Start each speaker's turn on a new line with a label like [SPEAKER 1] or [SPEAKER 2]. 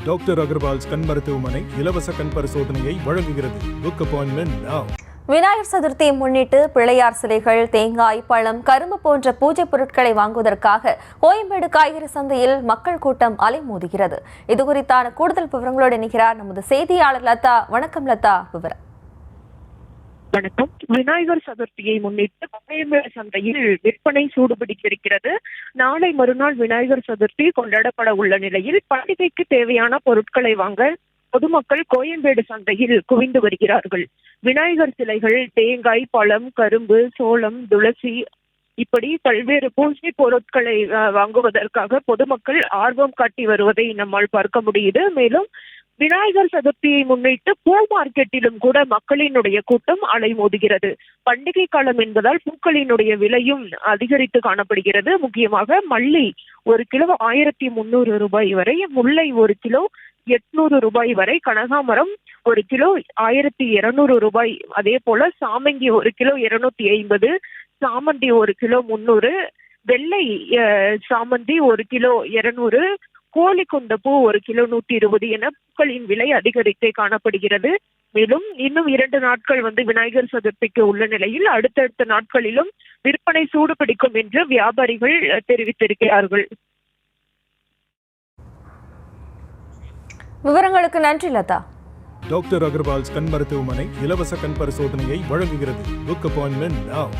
[SPEAKER 1] Doctor Agarwal's கண் மருத்துவமனை இலவச கண் பரிசோதனையை வழங்குகிறது. Book appointment now.
[SPEAKER 2] விநாயகர் சதுர்த்தியை முன்னிட்டு பிள்ளையார் சிலைகள், தேங்காய், பழம், கரும்பு போன்ற பூஜை பொருட்களை வாங்குவதற்காக கோயம்பேடு காய்கறி சந்தையில் மக்கள் கூட்டம் அலைமோதுகிறது. இதுகுறித்தான கூடுதல் விவரங்களோடு இணைகிறார் நமது செய்தியாளர் லதா. வணக்கம் லதா, விவரம்.
[SPEAKER 3] வணக்கம். விநாயகர் சதுர்த்தியை முன்னிட்டு கோயம்பேடு சந்தையில் விற்பனை சூடுபிடித்திருக்கிறது. நாளை மறுநாள் விநாயகர் சதுர்த்தி கொண்டாடப்பட உள்ள நிலையில் பண்டிகைக்கு தேவையான பொருட்களை வாங்க பொதுமக்கள் கோயம்பேடு சந்தையில் குவிந்து வருகிறார்கள். விநாயகர் சிலைகள், தேங்காய், பழம், கரும்பு, சோளம், துளசி இப்படி பல்வேறு பூஜை பொருட்களை வாங்குவதற்காக பொதுமக்கள் ஆர்வம் காட்டி வருவதை நம்மால் பார்க்க முடியுது. மேலும் விநாயகர் சதுர்த்தியை முன்னிட்டு பூ மார்க்கெட்டிலும் கூட மக்களினுடைய கூட்டம் அலைமோதுகிறது. பண்டிகை காலம் என்பதால் பூக்களினுடைய விலையும் அதிகரித்து காணப்படுகிறது. முக்கியமாக மல்லி 1 கிலோ 1300 ரூபாய் வரை, முல்லை 1 கிலோ 800 ரூபாய் வரை, கனகாமரம் 1 கிலோ 1200 ரூபாய், அதே போல சாமங்கி 1 கிலோ 250, சாமந்தி 1 கிலோ 300, வெள்ளை சாமந்தி 1 கிலோ 200, கோழிக்கொண்ட பூ 1 கிலோ 120 என பூக்களின் விலை அதிகரித்தே காணப்படுகிறது. மேலும் இன்னும் 2 நாட்கள் விநாயகர் சதுர்த்திக்கு உள்ள நிலையில் அடுத்தடுத்த நாட்களிலும் விற்பனை சூடுபிடிக்கும் என்று வியாபாரிகள் தெரிவித்திருக்கிறார்கள்.
[SPEAKER 2] விவரங்களுக்கு நன்றி லதா.
[SPEAKER 1] டாக்டர் அகர்வால்ஸ் கண் மருத்துவமனை இலவச கண் பரிசோதனையை வழங்குகிறது. Book appointment now.